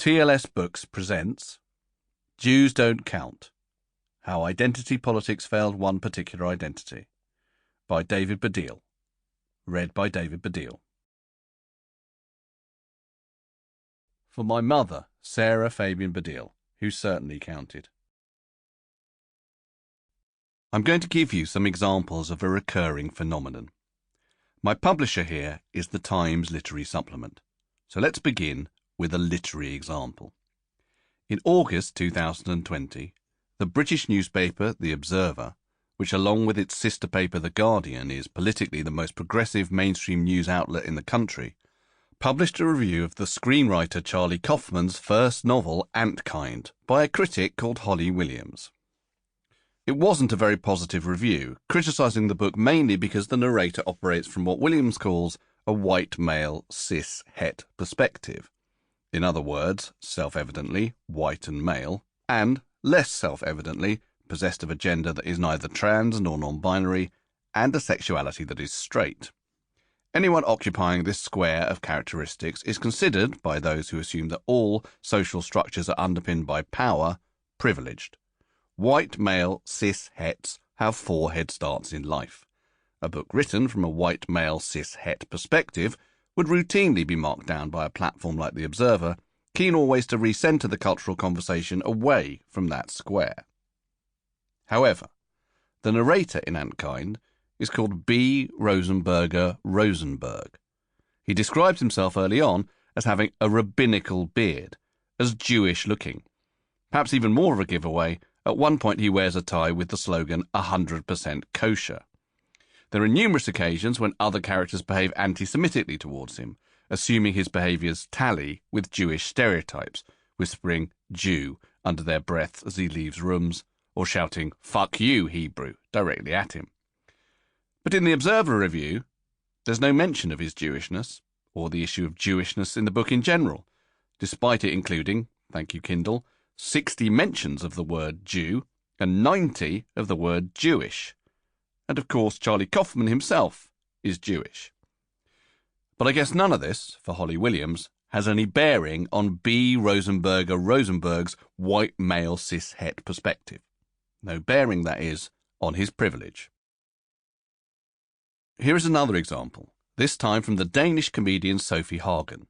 TLS Books presents Jews Don't Count: How Identity Politics Failed One Particular Identity by David Baddiel. Read by David Baddiel. For my mother, Sarah Fabian Baddiel, who certainly counted. I'm going to give you some examples of a recurring phenomenon. My publisher here is the Times Literary Supplement, so let's begin with a literary example. In August 2020, the British newspaper The Observer, which along with its sister paper The Guardian is politically the most progressive mainstream news outlet in the country, published a review of the screenwriter Charlie Kaufman's first novel Antkind by a critic called Holly Williams. It wasn't a very positive review, criticising the book mainly because the narrator operates from what Williams calls a white male cis-het perspective. In other words, self-evidently white and male, and, less self-evidently, possessed of a gender that is neither trans nor non-binary, and a sexuality that is straight. Anyone occupying this square of characteristics is considered, by those who assume that all social structures are underpinned by power, privileged. White male cis-hets have 4 head starts in life. A book written from a white male cis-het perspective would routinely be marked down by a platform like The Observer, keen always to recenter the cultural conversation away from that square. However, the narrator in Antkind is called B. Rosenberger Rosenberg. He describes himself early on as having a rabbinical beard, as Jewish-looking. Perhaps even more of a giveaway, at one point he wears a tie with the slogan 100% kosher. There are numerous occasions when other characters behave anti-Semitically towards him, assuming his behaviours tally with Jewish stereotypes, whispering Jew under their breaths as he leaves rooms, or shouting "fuck you, Hebrew" directly at him. But in the Observer review, there's no mention of his Jewishness, or the issue of Jewishness in the book in general, despite it including, thank you Kindle, 60 mentions of the word Jew and 90 of the word Jewish. And of course Charlie Kaufman himself is Jewish. But I guess none of this, for Holly Williams, has any bearing on B. Rosenberger Rosenberg's white male cis-het perspective. No bearing, that is, on his privilege. Here is another example, this time from the Danish comedian Sophie Hagen.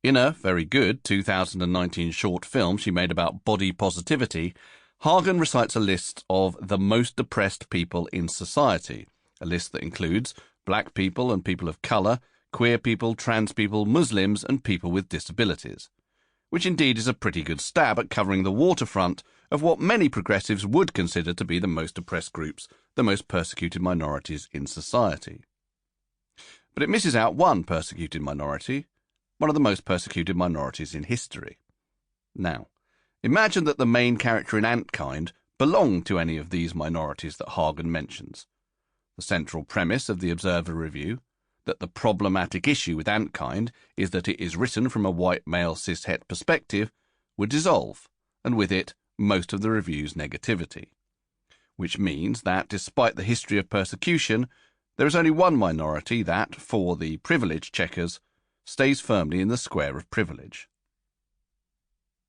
In a very good 2019 short film she made about body positivity, Hagen recites a list of the most oppressed people in society, a list that includes black people and people of colour, queer people, trans people, Muslims and people with disabilities, which indeed is a pretty good stab at covering the waterfront of what many progressives would consider to be the most oppressed groups, the most persecuted minorities in society. But it misses out one persecuted minority, one of the most persecuted minorities in history. Now, imagine that the main character in Antkind belonged to any of these minorities that Hagen mentions. The central premise of the Observer review, that the problematic issue with Antkind is that it is written from a white male cis-het perspective, would dissolve, and with it most of the review's negativity. Which means that, despite the history of persecution, there is only one minority that, for the privilege checkers, stays firmly in the square of privilege.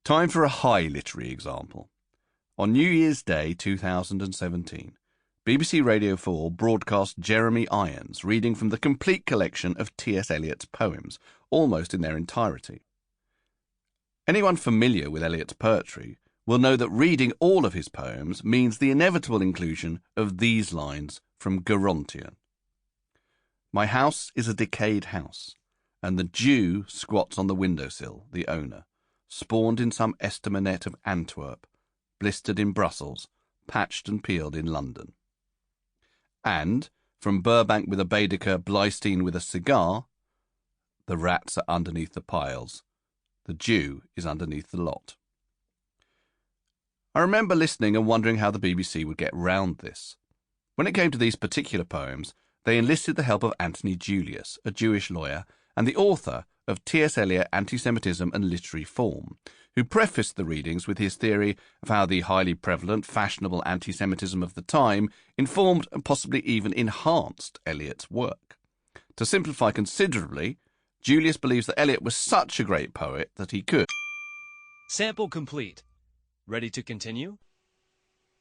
Time for a high literary example. On New Year's Day 2017, BBC Radio 4 broadcast Jeremy Irons reading from the complete collection of T.S. Eliot's poems, almost in their entirety. Anyone familiar with Eliot's poetry will know that reading all of his poems means the inevitable inclusion of these lines from Gerontion. My house is a decayed house, and the Jew squats on the windowsill, the owner, spawned in some estaminet of Antwerp, blistered in Brussels, patched and peeled in London. And, from Burbank with a Baedeker, Bleistein with a cigar, the rats are underneath the piles, the Jew is underneath the lot. I remember listening and wondering how the BBC would get round this. When it came to these particular poems, they enlisted the help of Anthony Julius, a Jewish lawyer, and the author of T.S. Eliot, Anti-Semitism and Literary Form, who prefaced the readings with his theory of how the highly prevalent, fashionable anti-Semitism of the time informed and possibly even enhanced Eliot's work. To simplify considerably, Julius believes that Eliot was such a great poet that he could Sample complete. Ready to continue?